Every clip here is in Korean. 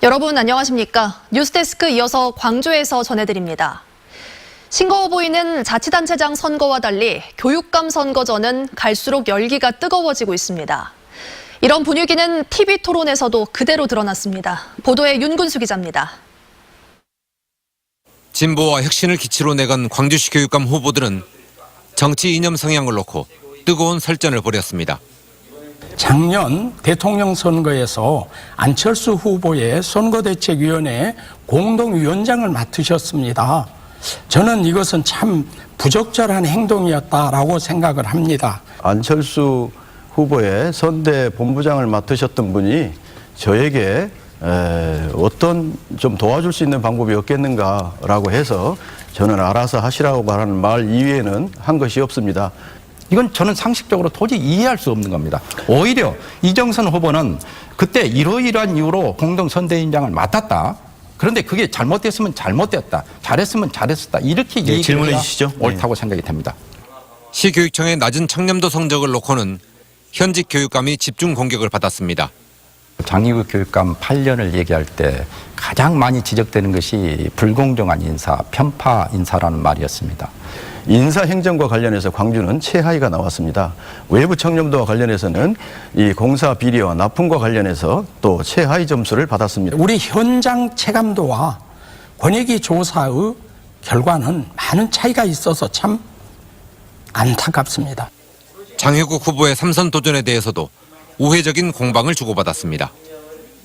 여러분 안녕하십니까? 뉴스데스크 이어서 광주에서 전해드립니다. 싱거워 보이는 자치단체장 선거와 달리 교육감 선거전은 갈수록 열기가 뜨거워지고 있습니다. 이런 분위기는 TV 토론에서도 그대로 드러났습니다. 보도에 윤근수 기자입니다. 진보와 혁신을 기치로 내건 광주시 교육감 후보들은 정치 이념 성향을 놓고 뜨거운 설전을 벌였습니다. 작년 대통령 선거에서 안철수 후보의 선거대책위원회 공동위원장을 맡으셨습니다. 저는 이것은 참 부적절한 행동이었다라고 생각을 합니다. 안철수 후보의 선대 본부장을 맡으셨던 분이 저에게 어떤 좀 도와줄 수 있는 방법이 없겠는가라고 해서 저는 알아서 하시라고 말하는 말 이외에는 한 것이 없습니다. 이건 저는 상식적으로 도저히 이해할 수 없는 겁니다. 오히려 이정선 후보는 그때 이러이러한 이유로 공동선대위원장을 맡았다. 그런데 그게 잘못됐으면 잘못됐다. 잘했으면 잘했었다. 이렇게 질문해 주시죠. 옳다고 생각이 됩니다. 시교육청의 낮은 청렴도 성적을 놓고는 현직 교육감이 집중 공격을 받았습니다. 장희국 교육감 8년을 얘기할 때 가장 많이 지적되는 것이 불공정한 인사, 편파 인사라는 말이었습니다. 인사행정과 관련해서 광주는 최하위가 나왔습니다. 외부 청렴도와 관련해서는 이 공사 비리와 납품과 관련해서 또 최하위 점수를 받았습니다. 우리 현장 체감도와 권익위 조사의 결과는 많은 차이가 있어서 참 안타깝습니다. 장혜국 후보의 3선 도전에 대해서도 우회적인 공방을 주고받았습니다.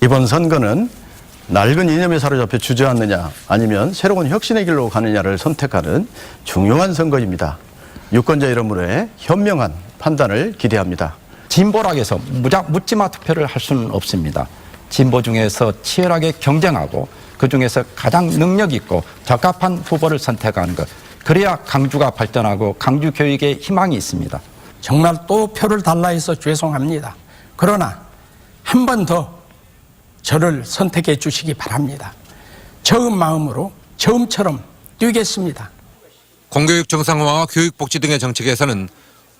이번 선거는 낡은 이념에 사로잡혀 주저앉느냐 아니면 새로운 혁신의 길로 가느냐를 선택하는 중요한 선거입니다. 유권자 여러분의 현명한 판단을 기대합니다. 진보락에서 묻지마 투표를 할 수는 없습니다. 진보 중에서 치열하게 경쟁하고 그중에서 가장 능력 있고 적합한 후보를 선택하는 것. 그래야 강주가 발전하고 강주 교육에 희망이 있습니다. 정말 또 표를 달라 해서 죄송합니다. 그러나 한 번 더 저를 선택해 주시기 바랍니다. 처음 마음으로 처음처럼 뛰겠습니다. 공교육 정상화와 교육복지 등의 정책에서는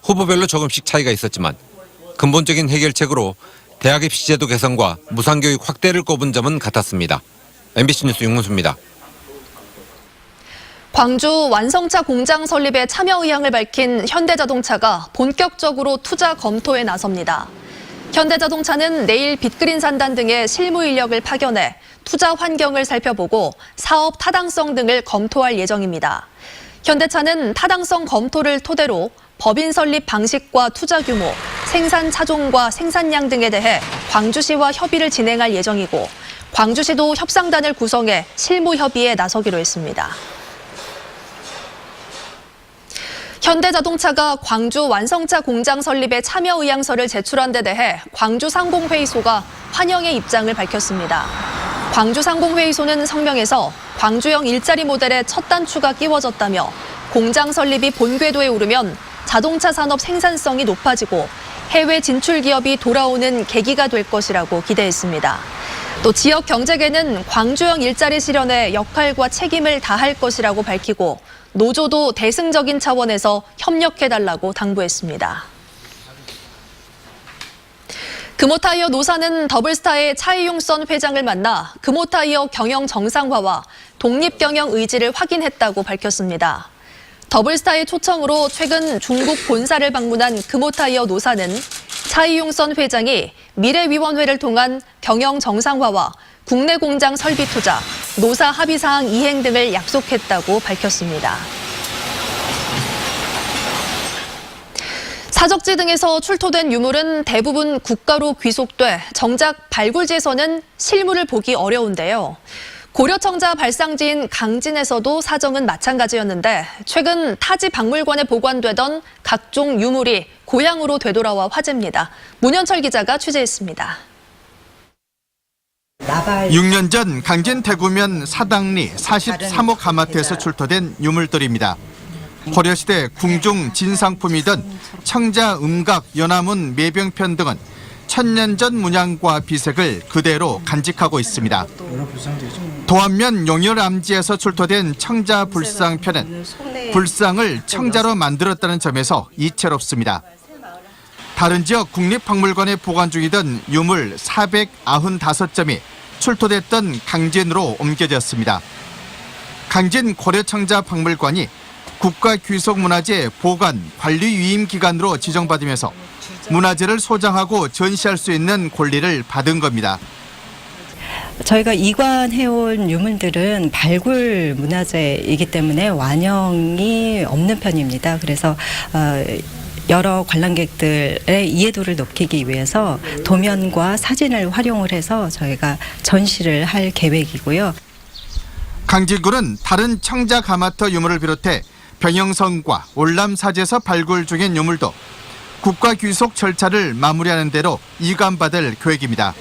후보별로 조금씩 차이가 있었지만 근본적인 해결책으로 대학 입시 제도 개선과 무상교육 확대를 꼽은 점은 같았습니다. MBC 뉴스 윤문수입니다. 광주 완성차 공장 설립에 참여 의향을 밝힌 현대자동차가 본격적으로 투자 검토에 나섭니다. 현대자동차는 내일 빅그린 산단 등의 실무 인력을 파견해 투자 환경을 살펴보고 사업 타당성 등을 검토할 예정입니다. 현대차는 타당성 검토를 토대로 법인 설립 방식과 투자 규모, 생산 차종과 생산량 등에 대해 광주시와 협의를 진행할 예정이고 광주시도 협상단을 구성해 실무 협의에 나서기로 했습니다. 현대자동차가 광주 완성차 공장 설립에 참여 의향서를 제출한 데 대해 광주상공회의소가 환영의 입장을 밝혔습니다. 광주상공회의소는 성명에서 광주형 일자리 모델의 첫 단추가 끼워졌다며 공장 설립이 본궤도에 오르면 자동차 산업 생산성이 높아지고 해외 진출 기업이 돌아오는 계기가 될 것이라고 기대했습니다. 또 지역 경제계는 광주형 일자리 실현에 역할과 책임을 다할 것이라고 밝히고 노조도 대승적인 차원에서 협력해달라고 당부했습니다. 금호타이어 노사는 더블스타의 차이용선 회장을 만나 금호타이어 경영 정상화와 독립경영 의지를 확인했다고 밝혔습니다. 더블스타의 초청으로 최근 중국 본사를 방문한 금호타이어 노사는 차이용선 회장이 미래위원회를 통한 경영 정상화와 국내 공장 설비 투자, 노사 합의사항 이행 등을 약속했다고 밝혔습니다. 사적지 등에서 출토된 유물은 대부분 국가로 귀속돼 정작 발굴지에서는 실물을 보기 어려운데요. 고려청자 발상지인 강진에서도 사정은 마찬가지였는데 최근 타지 박물관에 보관되던 각종 유물이 고향으로 되돌아와 화제입니다. 문현철 기자가 취재했습니다. 6년 전 강진 대구면 사당리 43호 가마트에서 출토된 유물들입니다. 고려시대 궁중 진상품이던 청자 음각 연화문 매병편 등은 천년 전 문양과 비색을 그대로 간직하고 있습니다. 도안면 용혈암지에서 출토된 청자 불상편은 불상을 청자로 만들었다는 점에서 이채롭습니다. 다른 지역 국립박물관에 보관 중이던 유물 495점이 출토됐던 강진으로 옮겨졌습니다. 강진 고려청자박물관이 국가귀속문화재 보관 관리 위임 기관으로 지정받으면서 문화재를 소장하고 전시할 수 있는 권리를 받은 겁니다. 저희가 이관해온 유물들은 발굴 문화재이기 때문에 완형이 없는 편입니다. 그래서 여러 관람객들의 이해도를 높이기 위해서 도면과 사진을 활용을 해서 저희가 전시를 할 계획이고요. 강진군은 다른 청자 가마터 유물을 비롯해 병영성과 올람사지에서 발굴 중인 유물도 국가귀속 절차를 마무리하는 대로 이관받을 계획입니다.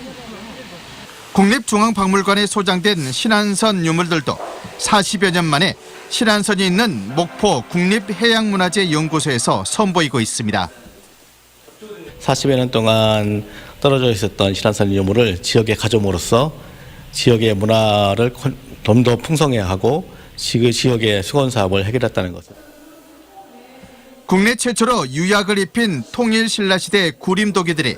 국립중앙박물관에 소장된 신안선 유물들도 40여 년 만에 신안선이 있는 목포 국립해양문화재연구소에서 선보이고 있습니다. 40여 년 동안 떨어져 있었던 신안선 유물을 지역에 가져옴으로써 지역의 문화를 좀 더 풍성해 하고 지역의 수건 사업을 해결했다는 것을. 국내 최초로 유약을 입힌 통일신라시대 구림도기들이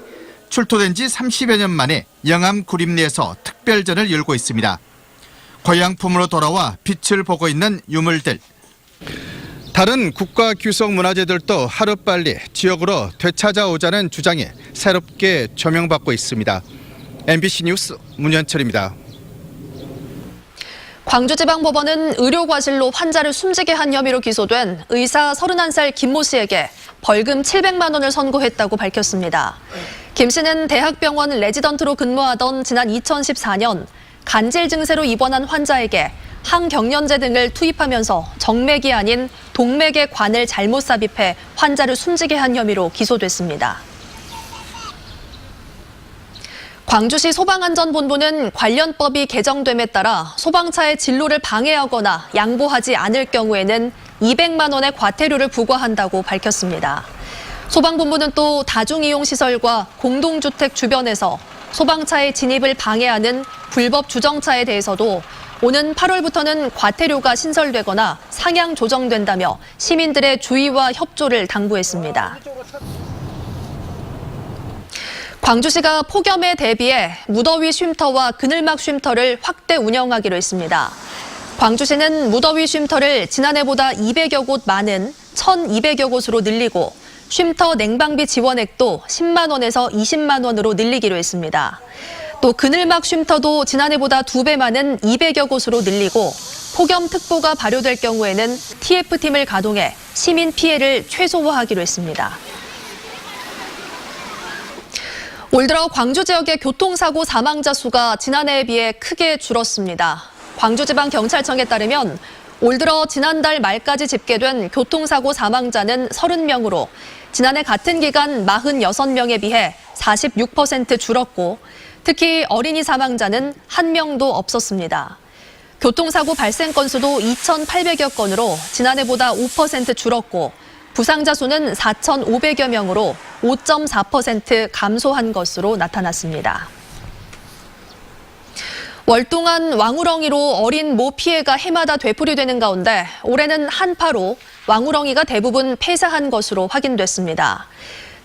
출토된 지 30여 년 만에 영암 구림리에서 특별전을 열고 있습니다. 고향품으로 돌아와 빛을 보고 있는 유물들. 다른 국가규석 문화재들도 하루빨리 지역으로 되찾아오자는 주장에 새롭게 조명받고 있습니다. MBC 뉴스 문현철입니다. 광주지방법원은 의료과실로 환자를 숨지게 한 혐의로 기소된 의사 31살 김모 씨에게 벌금 700만 원을 선고했다고 밝혔습니다. 김 씨는 대학병원 레지던트로 근무하던 지난 2014년 간질 증세로 입원한 환자에게 항경련제 등을 투입하면서 정맥이 아닌 동맥의 관을 잘못 삽입해 환자를 숨지게 한 혐의로 기소됐습니다. 광주시 소방안전본부는 관련법이 개정됨에 따라 소방차의 진로를 방해하거나 양보하지 않을 경우에는 200만 원의 과태료를 부과한다고 밝혔습니다. 소방본부는 또 다중이용시설과 공동주택 주변에서 소방차의 진입을 방해하는 불법 주정차에 대해서도 오는 8월부터는 과태료가 신설되거나 상향 조정된다며 시민들의 주의와 협조를 당부했습니다. 광주시가 폭염에 대비해 무더위 쉼터와 그늘막 쉼터를 확대 운영하기로 했습니다. 광주시는 무더위 쉼터를 지난해보다 200여 곳 많은 1,200여 곳으로 늘리고 쉼터 냉방비 지원액도 10만 원에서 20만 원으로 늘리기로 했습니다. 또 그늘막 쉼터도 지난해보다 2배 많은 200여 곳으로 늘리고 폭염특보가 발효될 경우에는 TF팀을 가동해 시민 피해를 최소화하기로 했습니다. 올 들어 광주 지역의 교통사고 사망자 수가 지난해에 비해 크게 줄었습니다. 광주지방경찰청에 따르면 올 들어 지난달 말까지 집계된 교통사고 사망자는 30명으로 지난해 같은 기간 46명에 비해 46% 줄었고 특히 어린이 사망자는 1명도 없었습니다. 교통사고 발생 건수도 2,800여 건으로 지난해보다 5% 줄었고 부상자 수는 4,500여 명으로 5.4% 감소한 것으로 나타났습니다. 월동안 왕우렁이로 어린 모 피해가 해마다 되풀이되는 가운데 올해는 한파로 왕우렁이가 대부분 폐사한 것으로 확인됐습니다.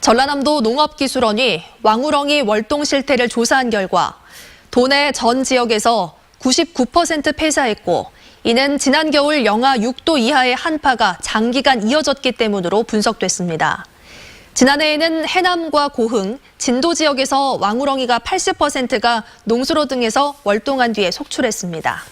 전라남도 농업기술원이 왕우렁이 월동 실태를 조사한 결과 도내 전 지역에서 99% 폐사했고 이는 지난 겨울 영하 6도 이하의 한파가 장기간 이어졌기 때문으로 분석됐습니다. 지난해에는 해남과 고흥, 진도 지역에서 왕우렁이가 80%가 농수로 등에서 월동한 뒤에 속출했습니다.